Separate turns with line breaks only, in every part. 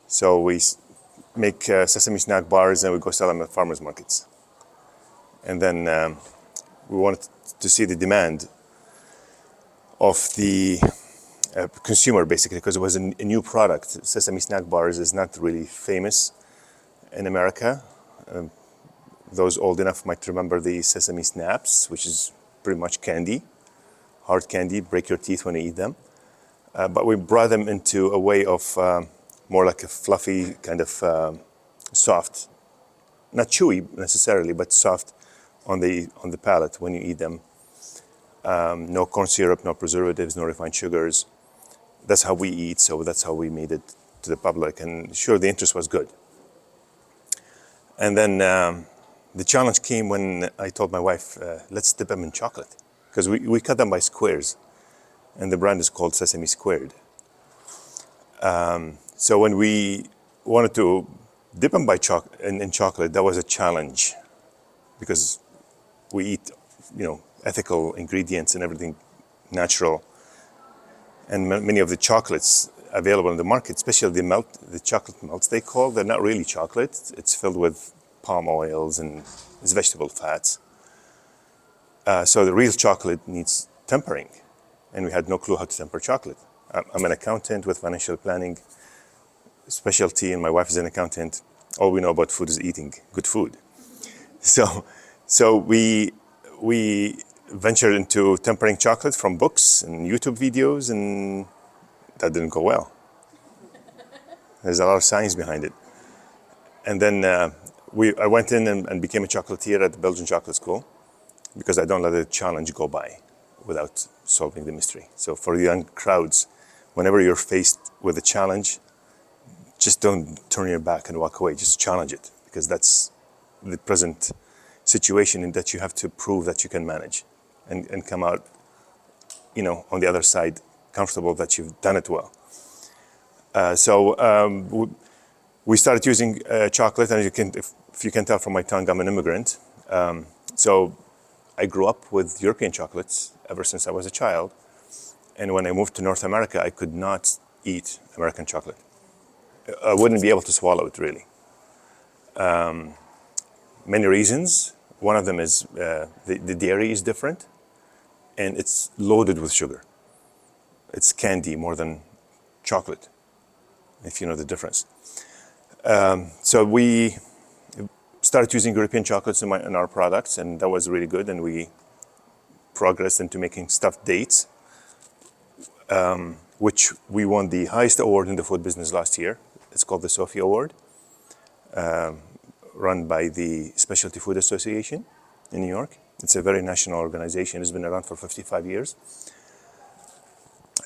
So we make sesame snack bars and we go sell them at farmers markets. And then we wanted to see the demand of the consumer, basically, because it was a new product. Sesame snack bars is not really famous in America. Those old enough might remember the sesame snaps, which is pretty much candy, hard candy, break your teeth when you eat them. But we brought them into a way of more like a fluffy, kind of soft, not chewy necessarily, but soft on the palate when you eat them. No corn syrup, no preservatives, no refined sugars. That's how we eat, so that's how we made it to the public. And sure, the interest was good. And then the challenge came when I told my wife, let's dip them in chocolate. Because we cut them by squares, and the brand is called Sesame Squared. So when we wanted to dip them in chocolate, that was a challenge, because we eat, ethical ingredients and everything natural. And many of the chocolates available in the market, especially the chocolate melts they're not really chocolate. It's filled with palm oils and it's vegetable fats. So the real chocolate needs tempering, and we had no clue how to temper chocolate. I'm an accountant with financial planning specialty, and my wife is an accountant. All we know about food is eating good food. So we ventured into tempering chocolate from books and YouTube videos, and that didn't go well. There's a lot of science behind it. And then I went in and became a chocolatier at the Belgian Chocolate School, because I don't let a challenge go by without solving the mystery. So for the young crowds, whenever you're faced with a challenge, just don't turn your back and walk away. Just challenge it, because that's the present situation in that you have to prove that you can manage and come out, on the other side, comfortable that you've done it well. So we started using chocolate, and if you can tell from my tongue, I'm an immigrant. So I grew up with European chocolates ever since I was a child. And when I moved to North America, I could not eat American chocolate. I wouldn't be able to swallow it, really. Many reasons. One of them is the dairy is different, and it's loaded with sugar. It's candy more than chocolate, if you know the difference. So we started using European chocolates in our products, and that was really good. And we progressed into making stuffed dates, which we won the highest award in the food business last year. It's called the Sophie Award, run by the Specialty Food Association in New York. It's a very national organization. It's been around for 55 years.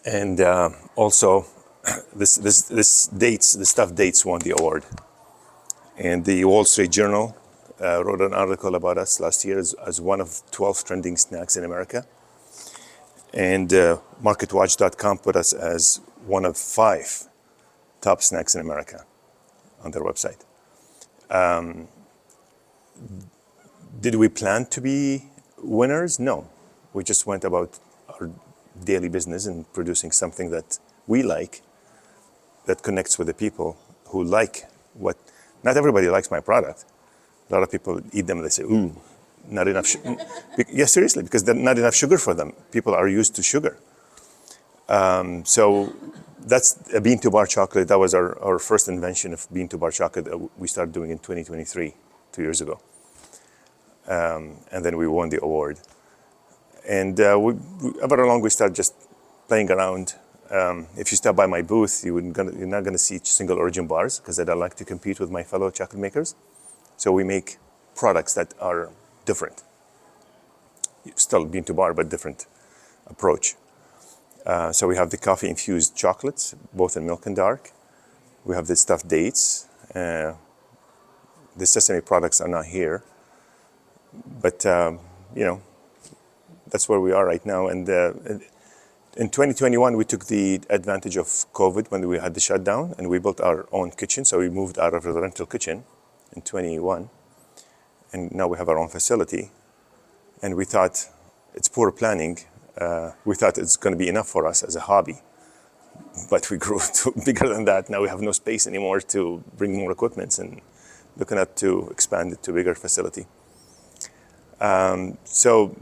And also, the stuffed dates won the award. And the Wall Street Journal wrote an article about us last year as one of 12 trending snacks in America. And MarketWatch.com put us as one of 5 top snacks in America on their website. Did we plan to be winners? No. We just went about our daily business and producing something that we like, that connects with the people who like what. Not everybody likes my product. A lot of people eat them and they say, ooh, not enough. Yeah, seriously, because there's not enough sugar for them. People are used to sugar. So that's a bean to bar chocolate. That was our first invention of bean to bar chocolate that we started doing in 2023, 2 years ago. And then we won the award. And ever along, we started just playing around. If you stop by my booth, you're not going to see single origin bars, because I don't like to compete with my fellow chocolate makers. So we make products that are different. Still bean to bar, but different approach. So we have the coffee-infused chocolates, both in milk and dark. We have the stuffed dates. The sesame products are not here. But, that's where we are right now. And in 2021, we took the advantage of COVID when we had the shutdown, and we built our own kitchen. So we moved out of the rental kitchen in 21. And now we have our own facility. And we thought, it's poor planning. We thought it's going to be enough for us as a hobby. but we grew to bigger than that. Now we have no space anymore to bring more equipment, and looking at to expand it to a bigger facility. So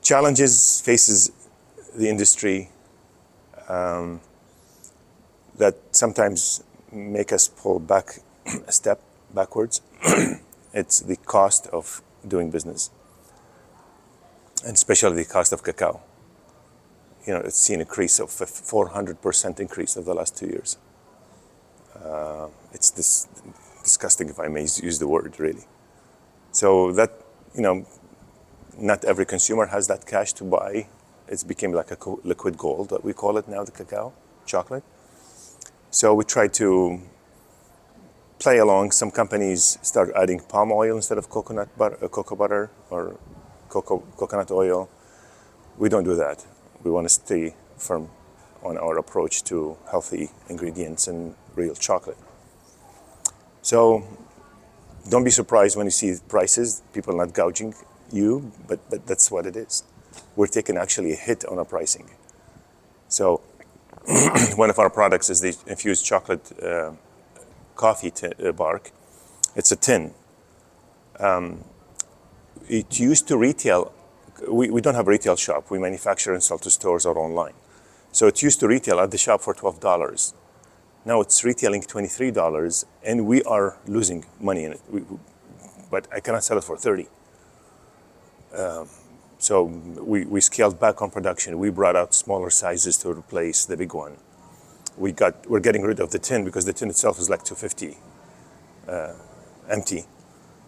challenges faces the industry that sometimes make us pull back a step backwards. It's the cost of doing business, and especially the cost of cacao. It's seen an increase of 400% increase over the last 2 years. It's disgusting, if I may use the word, really. So that, not every consumer has that cash to buy. It's became like a liquid gold, that we call it now, the cacao, chocolate. So we try to play along. Some companies start adding palm oil instead of coconut butter, cocoa butter, or coconut oil. We don't do that. We want to stay firm on our approach to healthy ingredients and real chocolate. So don't be surprised when you see prices, people not gouging you, but that's what it is. We're taking actually a hit on our pricing. So one of our products is the infused chocolate coffee bark. It's a tin. It used to retail. We don't have a retail shop. We manufacture and sell to stores or online. So it used to retail at the shop for $12. Now it's retailing $23, and we are losing money in it. But I cannot sell it for $30. So we scaled back on production. We brought out smaller sizes to replace the big one. We're getting rid of the tin because the tin itself is like $250 empty.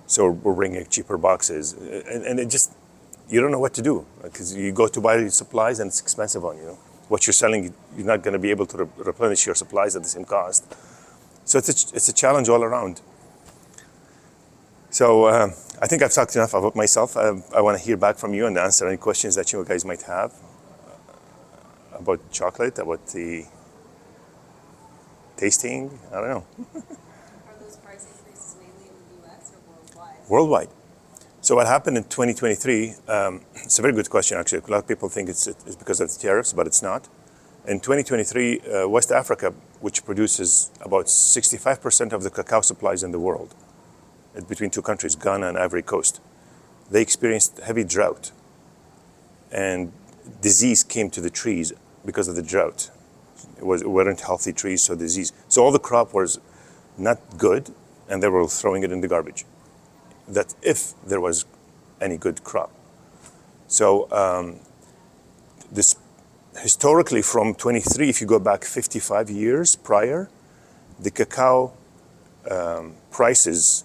So we're bringing cheaper boxes, and it just, you don't know what to do, because you go to buy supplies and it's expensive on you. What you're selling, you're not going to be able to replenish your supplies at the same cost. So it's a challenge all around. So I think I've talked enough about myself. I want to hear back from you and answer any questions that you guys might have about chocolate, about the tasting. I don't know.
Are those price increases mainly in the U.S. or worldwide?
Worldwide. So what happened in 2023, it's a very good question, actually. A lot of people think it's because of the tariffs, but it's not. In 2023, West Africa, which produces about 65% of the cacao supplies in the world, between two countries, Ghana and Ivory Coast, they experienced heavy drought. And disease came to the trees because of the drought. It weren't healthy trees, so disease. So all the crop was not good, and they were throwing it in the garbage. That if there was any good crop. So this historically from 23, if you go back 55 years prior, the cacao prices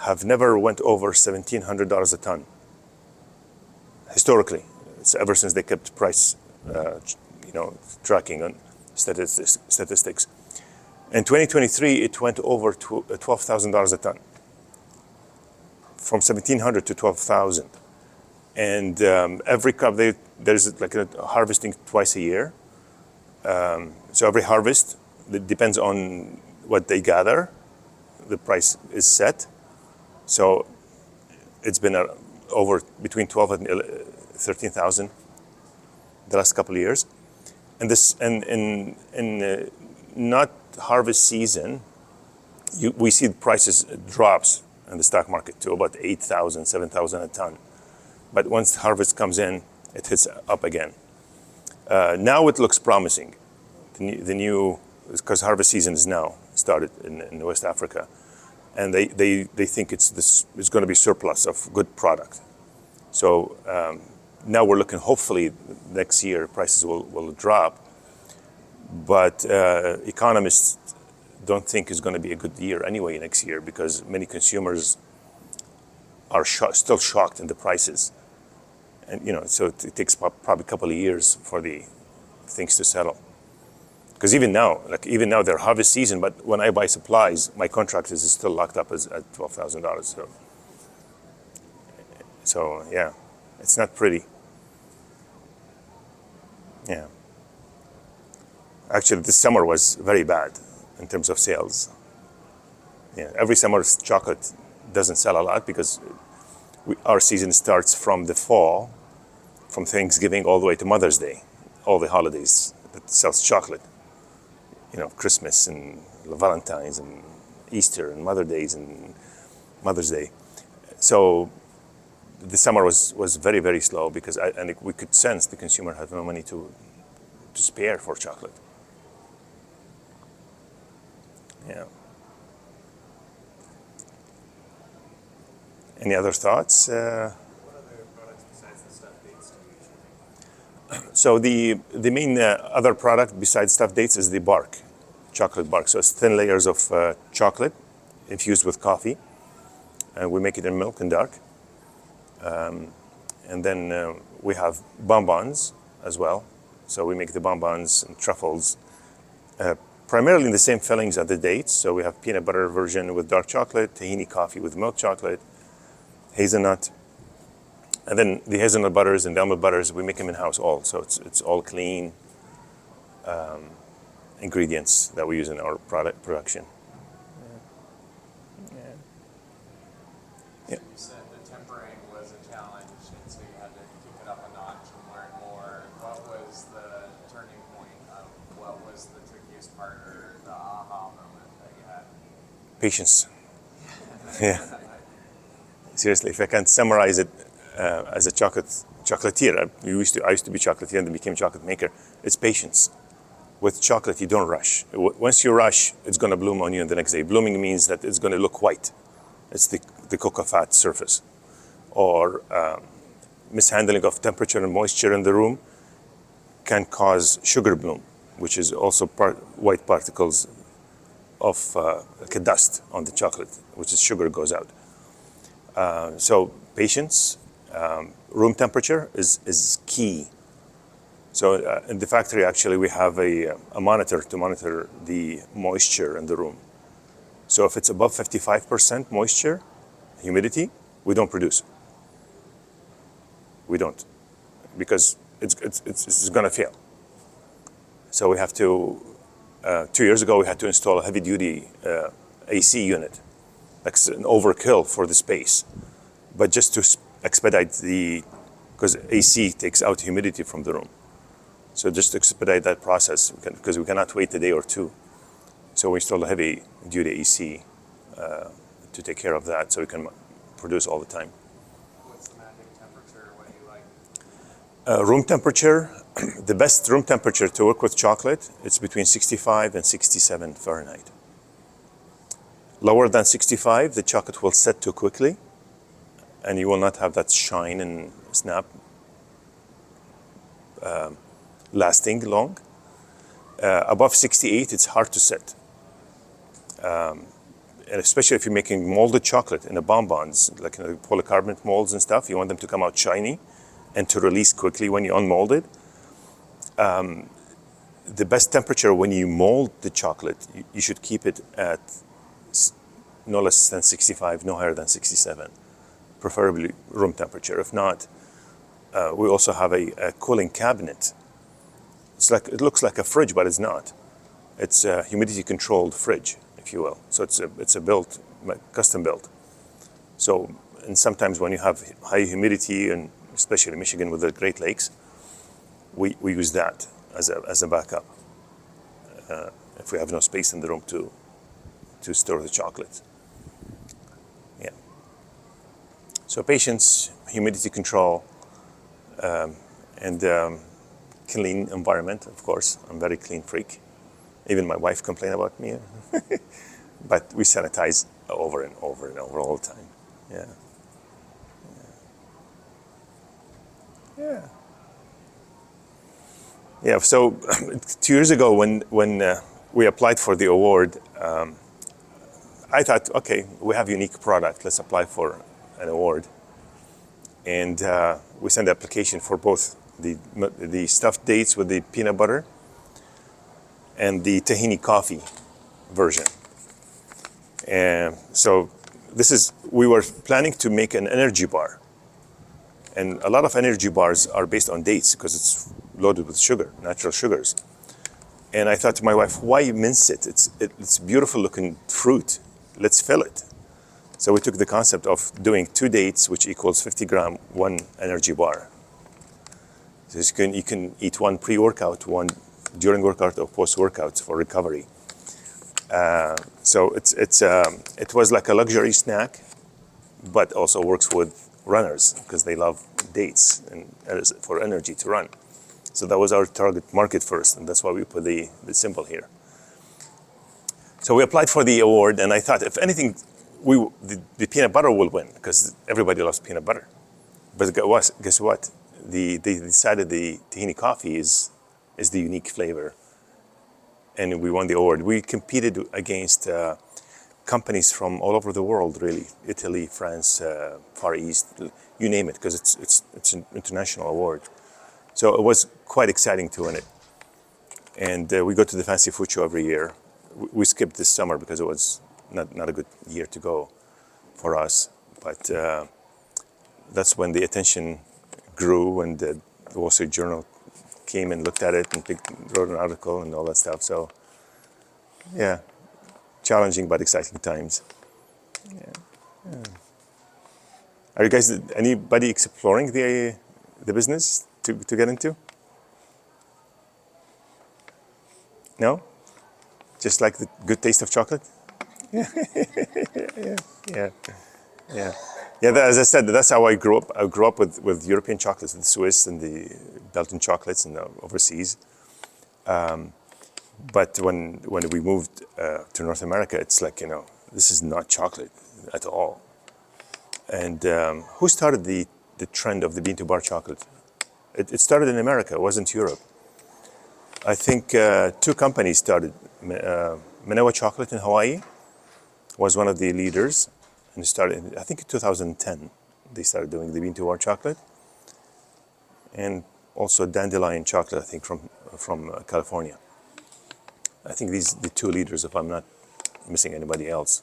have never went over $1,700 a ton. Historically, it's ever since they kept price, tracking on statistics. In 2023, it went over to $12,000 a ton. From 1,700 to 12,000. And every crop, there's like a harvesting twice a year. So every harvest, it depends on what they gather, the price is set. So it's been over between 12 and 13,000 the last couple of years. And this, and in not harvest season, we see the prices drops in the stock market to about 8,000, 7,000 a ton. But once harvest comes in, it hits up again. Now it looks promising. The new, because harvest season is now started in West Africa. And they think it's going to be surplus of good product. So now we're looking, hopefully next year prices will drop. But economists don't think it's going to be a good year anyway next year, because many consumers are still shocked in the prices. And so it takes probably a couple of years for the things to settle. Because even now they're harvest season, but when I buy supplies, my contract is still locked up at $12,000. So yeah, it's not pretty. Yeah. Actually, this summer was very bad in terms of sales. Yeah, every summer chocolate doesn't sell a lot because our season starts from the fall, from Thanksgiving all the way to Mother's Day, all the holidays that sells chocolate. You know, Christmas and Valentine's and Easter and Mother's Day. So the summer was very, very slow because we could sense the consumer had no money to spare for chocolate. Yeah. Any other thoughts?
What other products besides the stuffed dates do you usually make?
So the main other product besides stuffed dates is the bark, chocolate bark. So it's thin layers of chocolate infused with coffee. And we make it in milk and dark. And then we have bonbons as well. So we make the bonbons and truffles, primarily in the same fillings as the dates. So we have peanut butter version with dark chocolate, tahini coffee with milk chocolate, hazelnut. And then the hazelnut butters and the almond butters, we make them in-house all. So it's all clean ingredients that we use in our product production.
So you said the tempering was a challenge, and so you had to kick it up a notch and learn more. What was the turning point of what was the trickiest part or the aha moment that you had?
Patience. Yeah. Seriously, if I can summarize it as a chocolatier, I used to be chocolatier and then became chocolate maker. It's patience. With chocolate, you don't rush. Once you rush, it's going to bloom on you the next day. Blooming means that it's going to look white. It's the cocoa fat surface. Or mishandling of temperature and moisture in the room can cause sugar bloom, which is also white particles of like a dust on the chocolate, which is sugar goes out. So patience, room temperature is key. So in the factory, actually, we have a monitor to monitor the moisture in the room. So if it's above 55% moisture, humidity, we don't produce. We don't, because it's going to fail. So we have to, 2 years ago, we had to install a heavy-duty AC unit. That's an overkill for the space. But just to expedite because AC takes out humidity from the room. So just to expedite that process, because we cannot wait a day or two. So we installed a heavy-duty AC to take care of that, so we can produce all the time.
What's the magic temperature? What do you like?
Room temperature, the best room temperature to work with chocolate, it's between 65 and 67 Fahrenheit. Lower than 65, the chocolate will set too quickly, and you will not have that shine and snap lasting long. Above 68, it's hard to set. And especially if you're making molded chocolate in the bonbons, like in the polycarbonate molds and stuff, you want them to come out shiny and to release quickly when you unmold it. The best temperature when you mold the chocolate, you should keep it at no less than 65, no higher than 67, preferably room temperature. If not, we also have a cooling cabinet. It looks like a fridge, but it's not. It's a humidity-controlled fridge, if you will. So it's a built, custom built. So, and sometimes when you have high humidity, and especially in Michigan with the Great Lakes, we use that as a backup if we have no space in the room to store the chocolate. Yeah. So patience, humidity control, and clean environment, of course. I'm a very clean freak. Even my wife complained about me. But we sanitize over and over and over all the time. Yeah. Yeah. Yeah, so 2 years ago when we applied for the award, I thought, okay, we have a unique product. Let's apply for an award. And we sent the application for both the stuffed dates with the peanut butter and the tahini coffee version. And so we were planning to make an energy bar. And a lot of energy bars are based on dates because it's loaded with sugar, natural sugars. And I thought to my wife, why mince it? It's beautiful looking fruit. Let's fill it. So we took the concept of doing 2 dates, which equals 50 gram, 1 energy bar. So you can eat 1 pre-workout, 1 during workout or post-workout for recovery. So it was like a luxury snack, but also works with runners because they love dates and for energy to run. So that was our target market first, and that's why we put the symbol here. So we applied for the award, and I thought, if anything, the peanut butter will win because everybody loves peanut butter. But guess what? They decided the tahini coffee is the unique flavor, and we won the award. We competed against companies from all over the world, really, Italy, France, Far East, you name it, because it's an international award. So it was quite exciting to win it. And we go to the Fancy Food Show every year. We skipped this summer because it was not a good year to go for us. But that's when the attention grew, and the Wall Street Journal came and looked at it and wrote an article and all that stuff. So, yeah, challenging but exciting times. Yeah. Are you guys, anybody exploring the business to get into? No? Just like the good taste of chocolate? Yeah. As I said, that's how I grew up. I grew up with European chocolates, the Swiss and the Belgian chocolates and overseas. But when we moved to North America, it's like, this is not chocolate at all. And who started the trend of the bean to bar chocolate? It started in America, it wasn't Europe. I think two companies started. Manawa Chocolate in Hawaii was one of the leaders, and started, I think in 2010, they started doing the bean to bar chocolate. And also Dandelion Chocolate, I think, from California. I think these the two leaders, if I'm not missing anybody else.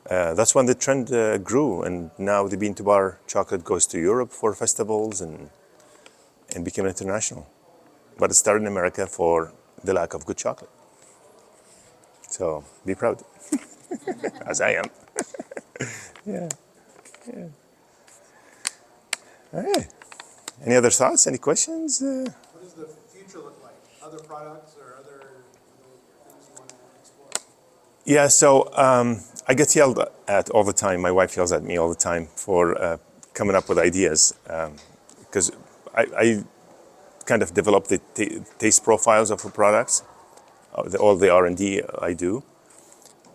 That's when the trend grew, and now the bean to bar chocolate goes to Europe for festivals and became international. But it started in America for the lack of good chocolate. So be proud, as I am. Yeah. All right. Any other thoughts? Any questions?
What does the future look like? Other products or other things you want to explore?
Yeah, so I get yelled at all the time. My wife yells at me all the time for coming up with ideas because I kind of develop the taste profiles of the products, all the R&D I do.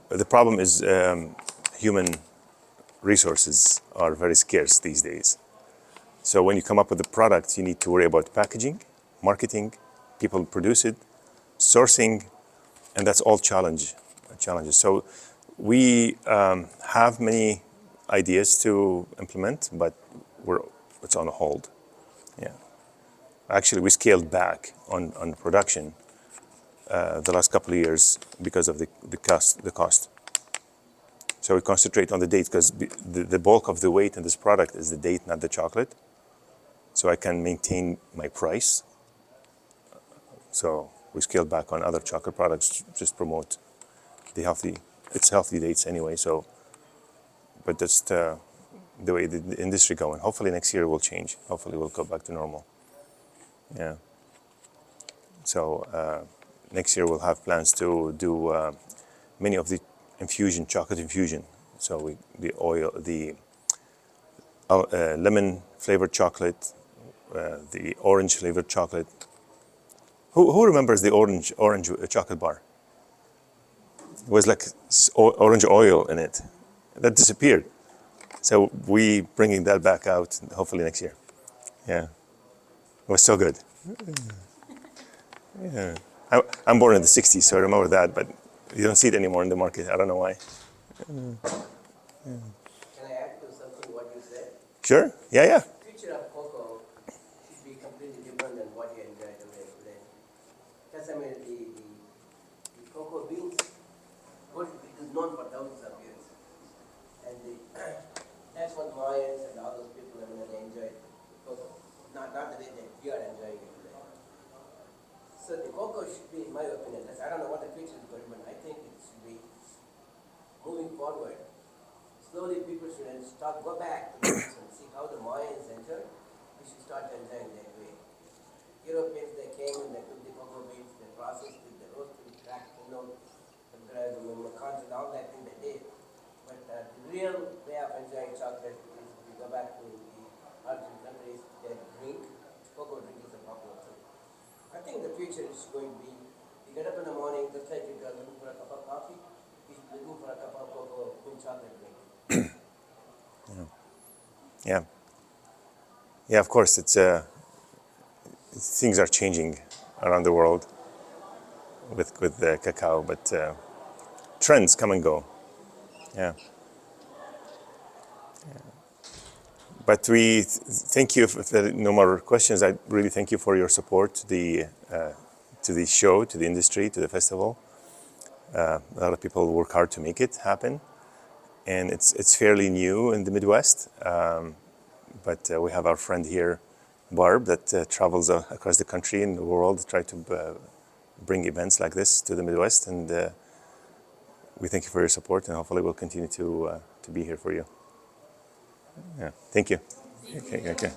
The problem is human resources are very scarce these days. So when you come up with a product, you need to worry about packaging, marketing, people produce it, sourcing, and that's all challenges. So we have many ideas to implement, but it's on hold. Yeah. Actually, we scaled back on production the last couple of years because of the cost. So we concentrate on the date because the bulk of the weight in this product is the date, not the chocolate. So I can maintain my price. So we scaled back on other chocolate products, just promote the healthy. It's healthy dates anyway. So, but that's the way the industry going. Hopefully next year will change. Hopefully we'll go back to normal. Yeah. So next year we'll have plans to do many of the chocolate infusion. So the lemon flavored chocolate, the orange flavored chocolate. Who remembers the orange chocolate bar? It was like orange oil in it. That disappeared. So we bringing that back out hopefully next year. Yeah, it was so good. Yeah, I'm born in the '60s, so I remember that, but you don't see it anymore in the market. I don't know why.
Can I add to something what you said?
Sure. Yeah.
Future of cocoa should be completely different than what you enjoy today. Because I mean, the cocoa beans, it is known for thousands of years, and that's what Mayans and all those people, I mean, they enjoyed cocoa. Not the way that you are enjoying it today. So the cocoa should be, in my opinion, I don't know what the future is going, but I think it should be moving forward. Slowly people should go back to the roots and see how the Mayans enjoyed. We should start enjoying that way. Europeans, they came and they took the cocoa beans the future is going to be, you get up in the morning, just like you're looking for a cup of coffee, you're looking for a cup of cocoa with chocolate drink.
Yeah. Yeah, of course, things are changing around the world with cacao, but trends come and go. Yeah. But we thank you. If there are no more questions, I really thank you for your support to the show, to the industry, to the festival. A lot of people work hard to make it happen, and it's fairly new in the Midwest. But we have our friend here, Barb, that travels across the country and the world to try to bring events like this to the Midwest. And we thank you for your support, and hopefully we'll continue to be here for you. Yeah, thank you. Okay.